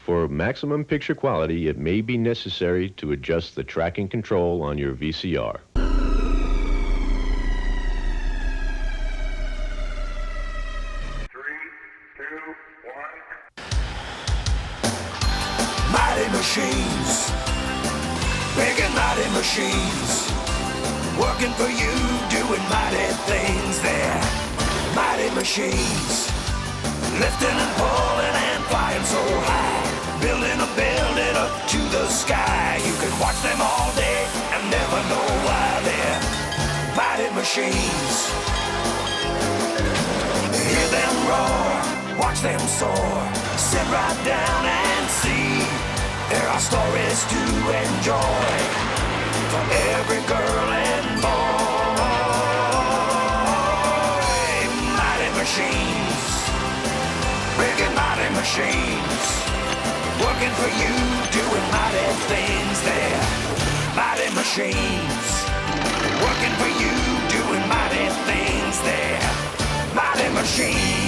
For maximum picture quality, it may be necessary to adjust the tracking control on your VCR. Mighty machines, big and mighty machines, working for you, doing mighty things there. Mighty machines, lifting and pulling and flying so high, building up to the sky. You can watch them all day and never know why they're mighty machines. Hear them roar, watch them soar, sit right down and see. There are stories to enjoy for every girl and boy. Mighty machines, big and mighty machines, working for you, doing mighty things there. Mighty machines, working for you, doing mighty things there. Mighty machines.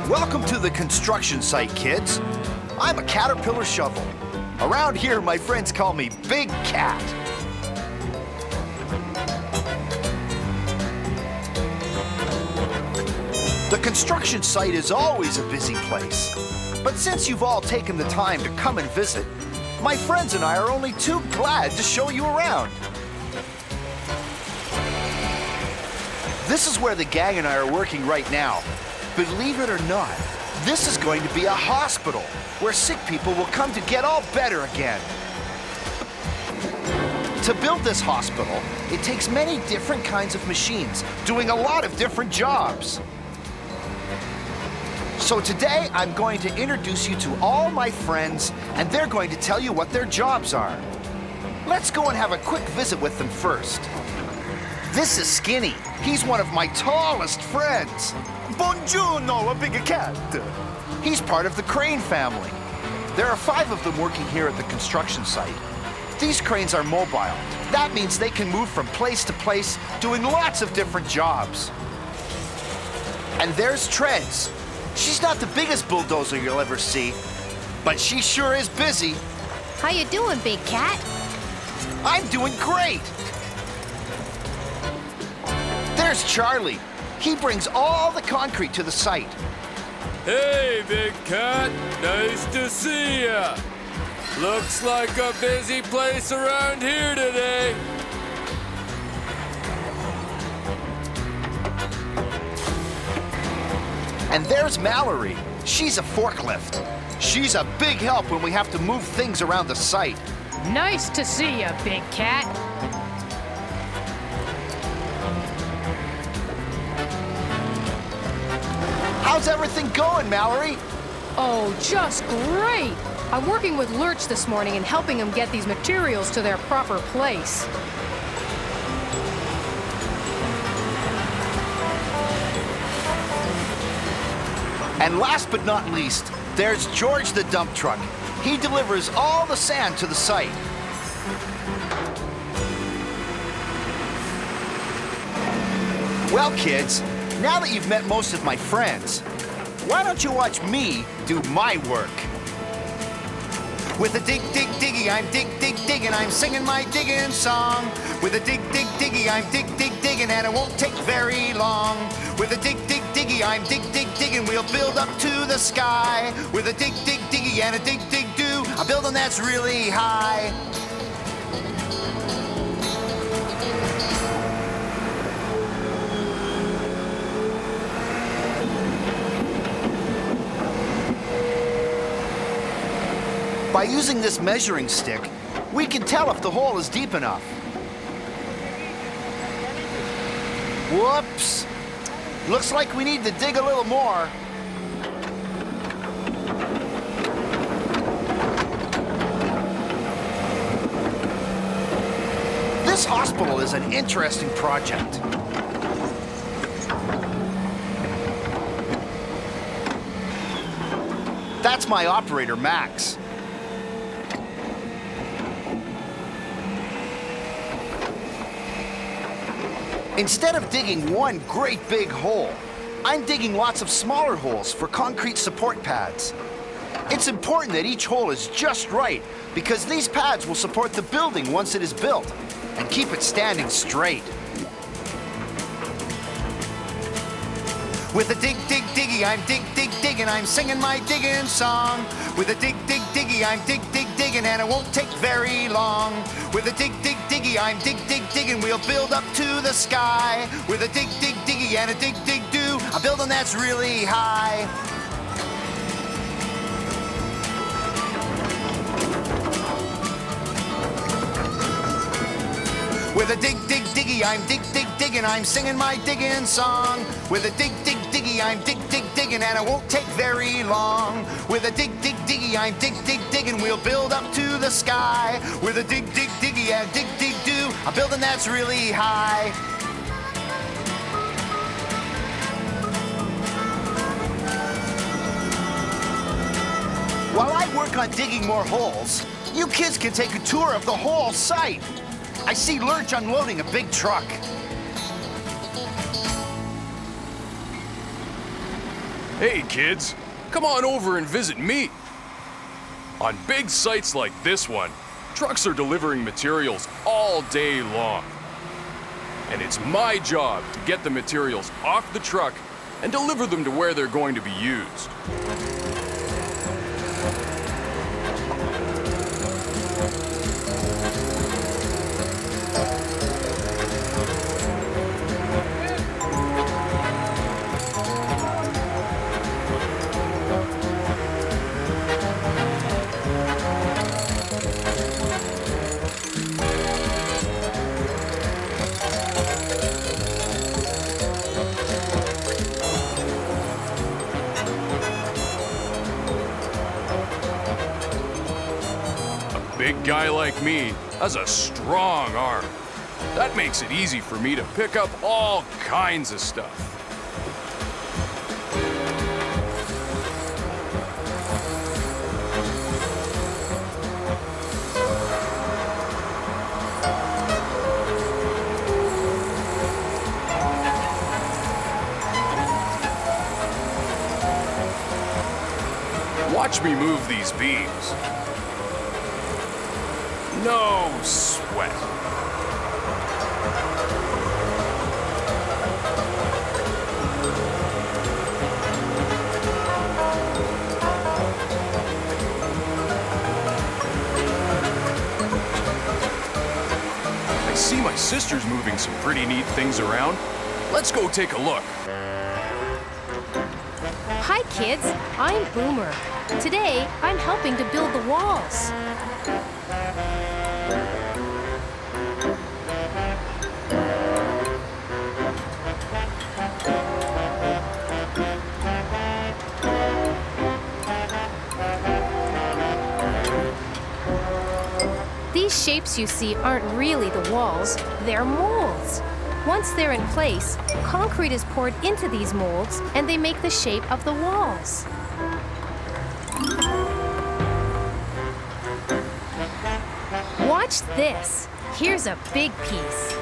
Welcome to the construction site, kids. I'm a Caterpillar shovel. Around here, my friends call me Big Cat. The construction site is always a busy place. But since you've all taken the time to come and visit, my friends and I are only too glad to show you around. This is where the gang and I are working right now. Believe it or not, this is going to be a hospital where sick people will come to get all better again. To build this hospital, it takes many different kinds of machines doing a lot of different jobs. So today, I'm going to introduce you to all my friends, and they're going to tell you what their jobs are. Let's go and have a quick visit with them first. This is Skinny. He's one of my tallest friends. Buongiorno, a big cat. He's part of the crane family. There are 5 of them working here at the construction site. These cranes are mobile. That means they can move from place to place, doing lots of different jobs. And there's Treads. She's not the biggest bulldozer you'll ever see, but she sure is busy. How you doing, Big Cat? I'm doing great. There's Charlie. He brings all the concrete to the site. Hey, Big Cat. Nice to see ya. Looks like a busy place around here today. And there's Mallory. She's a forklift. She's a big help when we have to move things around the site. Nice to see you, Big Cat. How's everything going, Mallory? Oh, just great. I'm working with Lurch this morning and helping him get these materials to their proper place. And last but not least, there's George the dump truck. He delivers all the sand to the site. Well, kids, now that you've met most of my friends, why don't you watch me do my work? With a dig, dig, diggy, I'm dig, dig, digging, I'm singing my digging song. With a dig, dig, diggy, I'm dig, dig, digging, and it won't take very long. With a dig, dig, diggy, I'm dig, dig, digging, we'll build up to the sky. With a dig, dig, diggy, and a dig, dig, do, a building that's really high. By using this measuring stick, we can tell if the hole is deep enough. Whoops! Looks like we need to dig a little more. This hospital is an interesting project. That's my operator, Max. Instead of digging one great big hole, I'm digging lots of smaller holes for concrete support pads. It's important that each hole is just right because these pads will support the building once it is built and keep it standing straight. With a dig, dig, diggy, I'm dig, dig, digging, I'm singing my digging song. With a dig, dig, diggy, I'm dig, dig, digging, and it won't take very long. With a dig, dig, diggy, I'm dig, dig, digging, we'll build up to the sky. With a dig, dig, diggy, and a dig, dig, do, a building that's really high. With a dig, dig, diggy, I'm dig, dig, digging, I'm singing my digging song. With a dig, dig, diggy, I'm dig, dig, digging, and it won't take very long. With a dig, dig, diggy, I'm dig, dig, digging, we'll build up to the sky. With a dig, dig, diggy, and dig, dig, do, a building that's really high. While I work on digging more holes, you kids can take a tour of the whole site. I see Lurch unloading a big truck. Hey, kids, come on over and visit me. On big sites like this one, trucks are delivering materials all day long. And it's my job to get the materials off the truck and deliver them to where they're going to be used. Big guy like me has a strong arm. That makes it easy for me to pick up all kinds of stuff. Watch me move these beams. No sweat. I see my sister's moving some pretty neat things around. Let's go take a look. Hi, kids. I'm Boomer. Today, I'm helping to build the walls. These shapes you see aren't really the walls, they're molds. Once they're in place, concrete is poured into these molds and they make the shape of the walls. Watch this. Here's a big piece.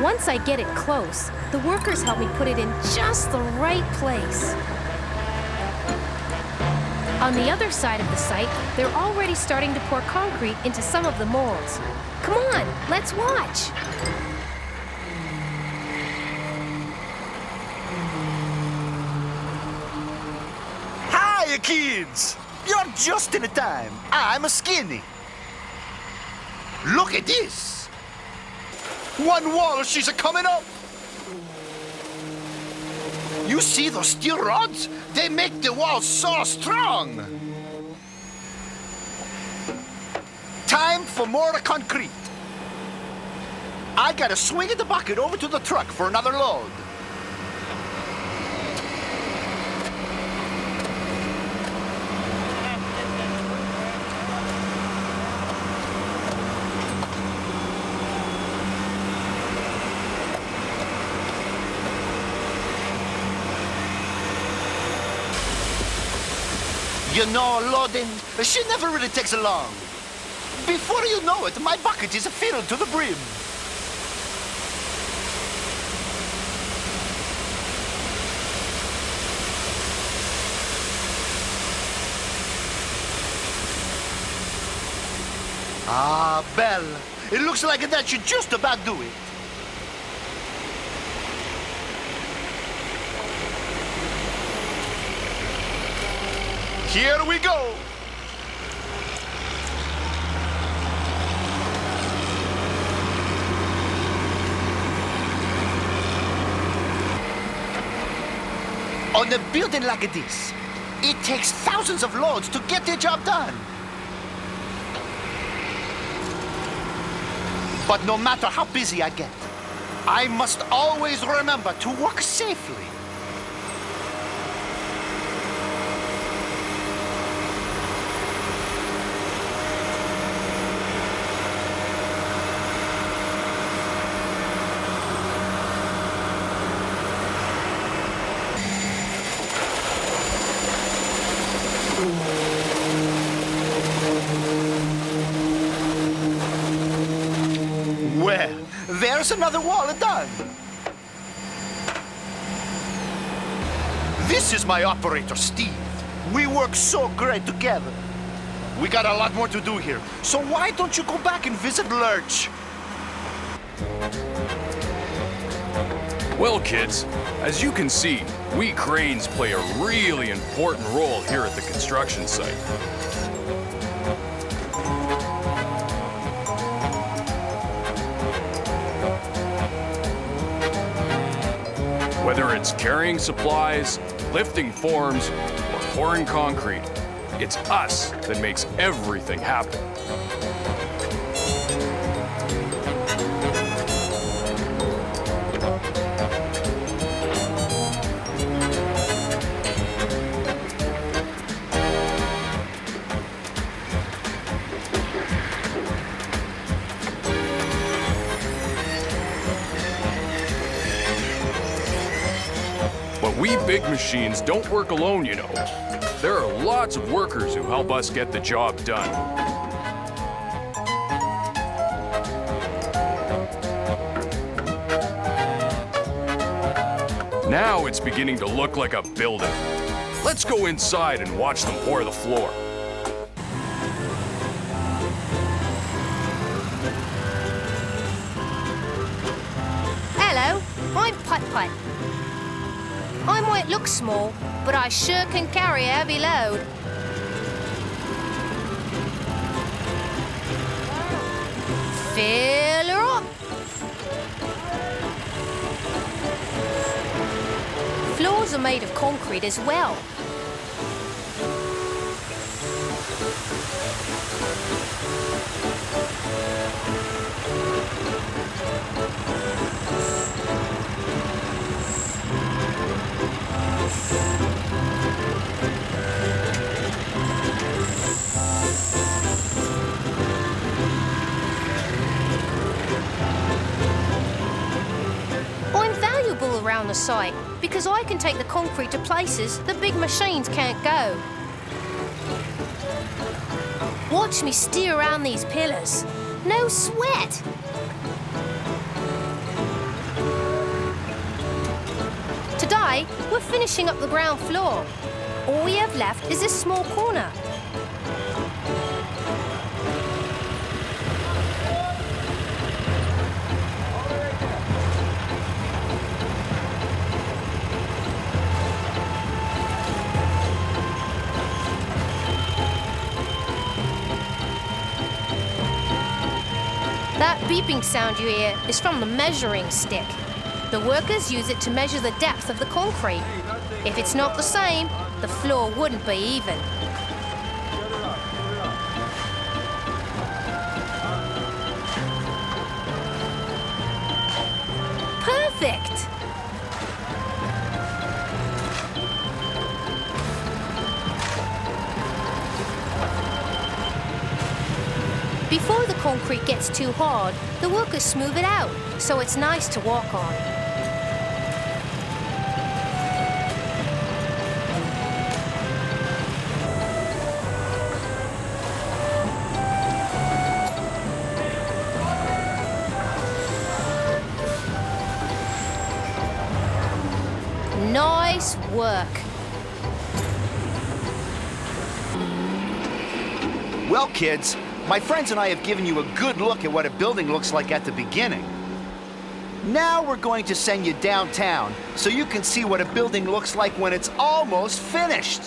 Once I get it close, the workers help me put it in just the right place. On the other side of the site, they're already starting to pour concrete into some of the molds. Come on, let's watch. Hiya, kids! You're just in time. I'm a Skinny. Look at this. One wall, she's a-coming up. You see those steel rods? They make the wall so strong. Time for for more concrete. I gotta swing the bucket over to the truck for another load. You know, loading, she never really takes long. Before you know it, my bucket is filled to the brim. Ah, Belle, it looks like that should just about do it. Here we go. On a building like this, it takes thousands of loads to get the job done. But no matter how busy I get, I must always remember to work safely. Well, there's another wall done. This is my operator, Steve. We work so great together. We got a lot more to do here, so why don't you go back and visit Lurch? Well, kids, as you can see, we cranes play a really important role here at the construction site. Whether it's carrying supplies, lifting forms, or pouring concrete, it's us that makes everything happen. But we big machines don't work alone, you know. There are lots of workers who help us get the job done. Now it's beginning to look like a building. Let's go inside and watch them pour the floor. Hello, I'm Putt-Putt. I might look small, but I sure can carry a heavy load. Fill her up. Floors are made of concrete as well. Around the site because I can take the concrete to places the big machines can't go. Watch me steer around these pillars. No sweat. Today, we're finishing up the ground floor. All we have left is this small corner. That beeping sound you hear is from the measuring stick. The workers use it to measure the depth of the concrete. If it's not the same, the floor wouldn't be even. Before the concrete gets too hard, the workers smooth it out, so it's nice to walk on. Nice work. Well, kids, my friends and I have given you a good look at what a building looks like at the beginning. Now we're going to send you downtown so you can see what a building looks like when it's almost finished.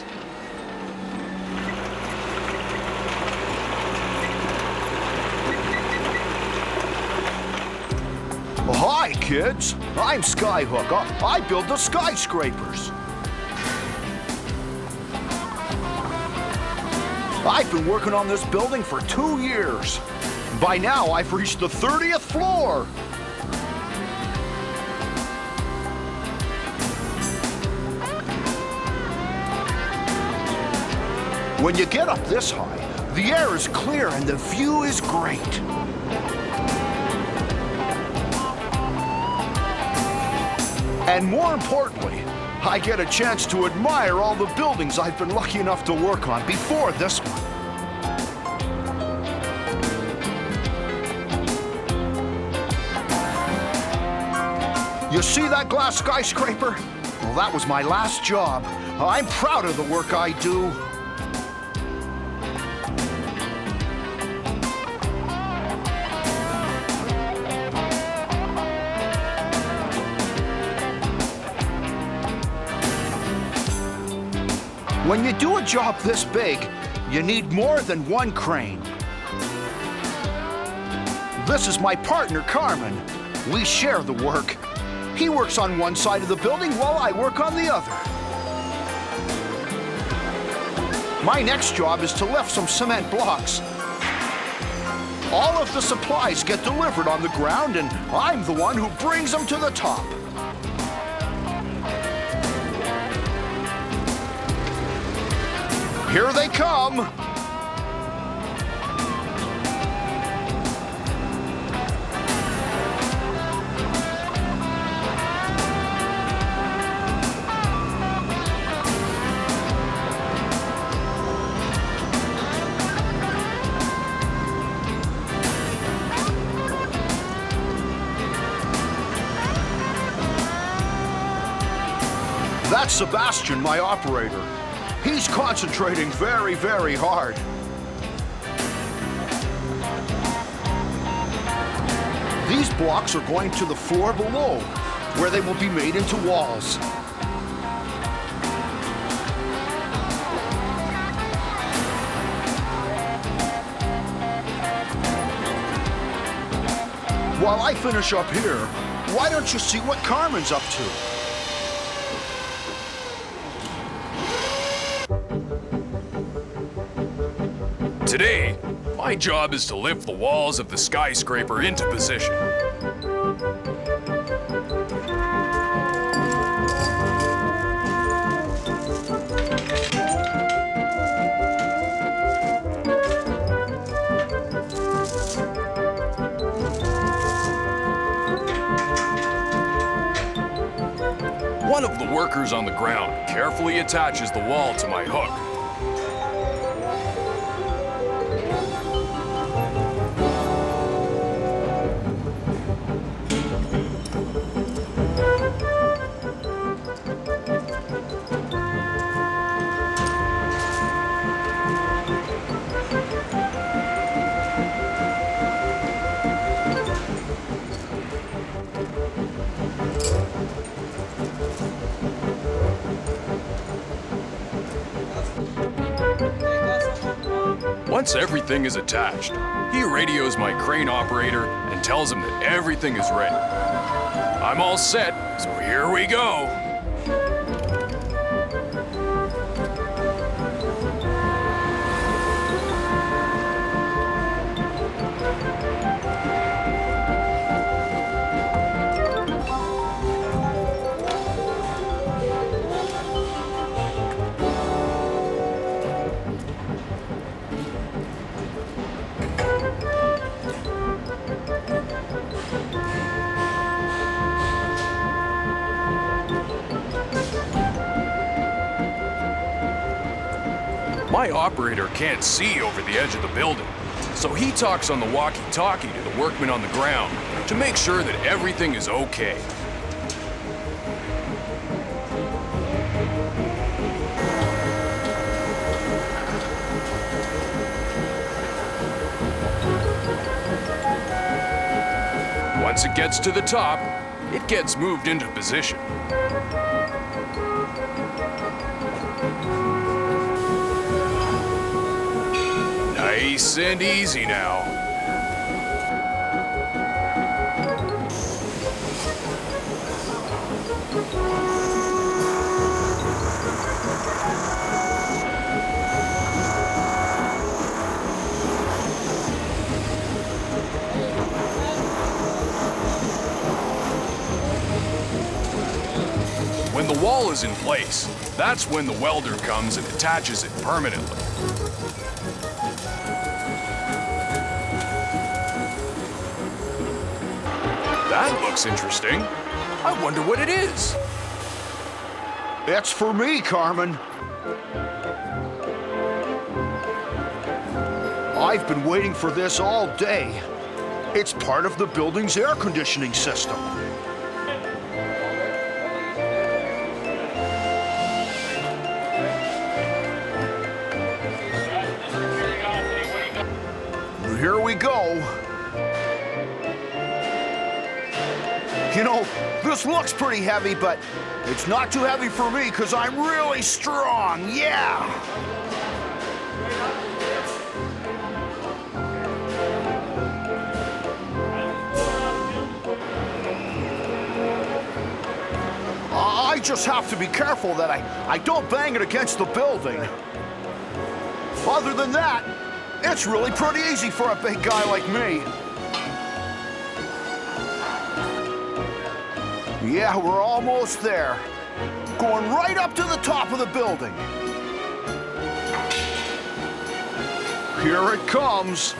Hi, kids. I'm Skyhook. I build the skyscrapers. I've been working on this building for 2 years. By now, I've reached the 30th floor. When you get up this high, the air is clear and the view is great. And more importantly, I get a chance to admire all the buildings I've been lucky enough to work on before this one. You see that glass skyscraper? Well, that was my last job. I'm proud of the work I do. When you do a job this big, you need more than one crane. This is my partner, Carmen. We share the work. He works on one side of the building while I work on the other. My next job is to lift some cement blocks. All of the supplies get delivered on the ground, and I'm the one who brings them to the top. Here they come. That's Sebastian, my operator. He's concentrating very, very hard. These blocks are going to the floor below, where they will be made into walls. While I finish up here, why don't you see what Carmen's up to? Today, my job is to lift the walls of the skyscraper into position. One of the workers on the ground carefully attaches the wall to my hook. Once everything is attached, he radios my crane operator and tells him that everything is ready. I'm all set, so here we go. My operator can't see over the edge of the building, so he talks on the walkie-talkie to the workmen on the ground to make sure that everything is okay. Once it gets to the top, it gets moved into position. Nice and easy now. When the wall is in place, that's when the welder comes and attaches it permanently. That looks interesting. I wonder what it is. It's for me, Carmen. I've been waiting for this all day. It's part of the building's air conditioning system. Here we go. You know, this looks pretty heavy, but it's not too heavy for me because I'm really strong, yeah! I just have to be careful that I don't bang it against the building. Other than that, it's really pretty easy for a big guy like me. Yeah, we're almost there. Going right up to the top of the building. Here it comes.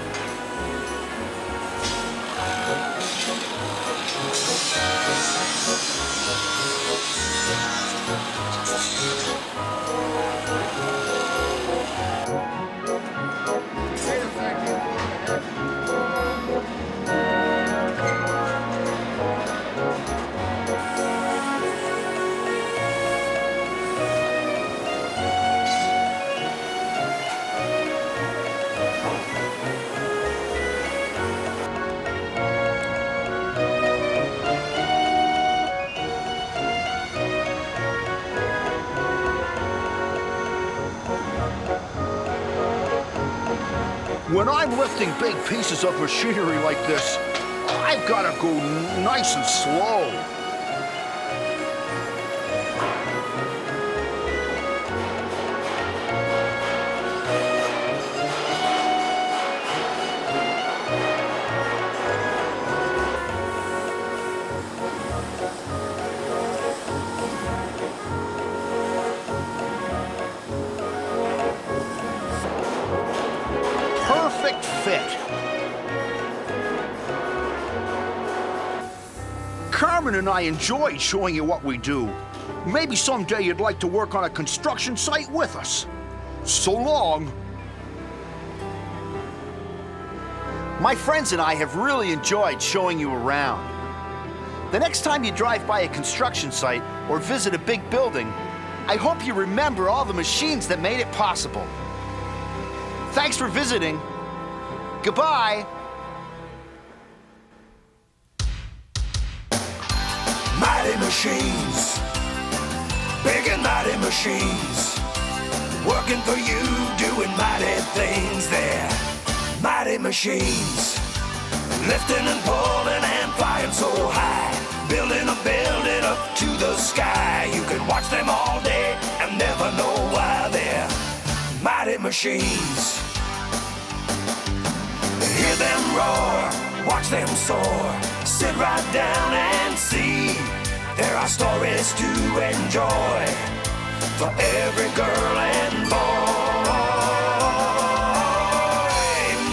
When I'm lifting big pieces of machinery like this, I've got to go nice and slow. Perfect fit. Carmen and I enjoyed showing you what we do. Maybe someday you'd like to work on a construction site with us. So long. My friends and I have really enjoyed showing you around. The next time you drive by a construction site or visit a big building, I hope you remember all the machines that made it possible. Thanks for visiting. Goodbye. Mighty machines, big and mighty machines, working for you, doing mighty things there. Mighty machines, lifting and pulling and flying so high, building a building up to the sky. You can watch them all day and never know why they're mighty machines. Hear them roar, watch them soar, sit right down and see. There are stories to enjoy for every girl and boy.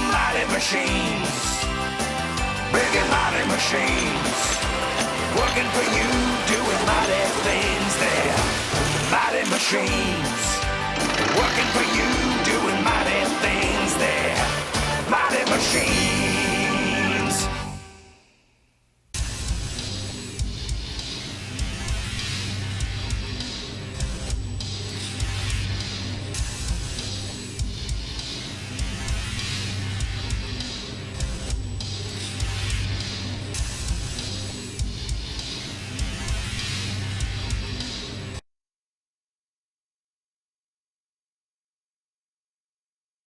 Mighty machines, big and mighty machines, working for you, doing mighty things there. Mighty machines, working for you,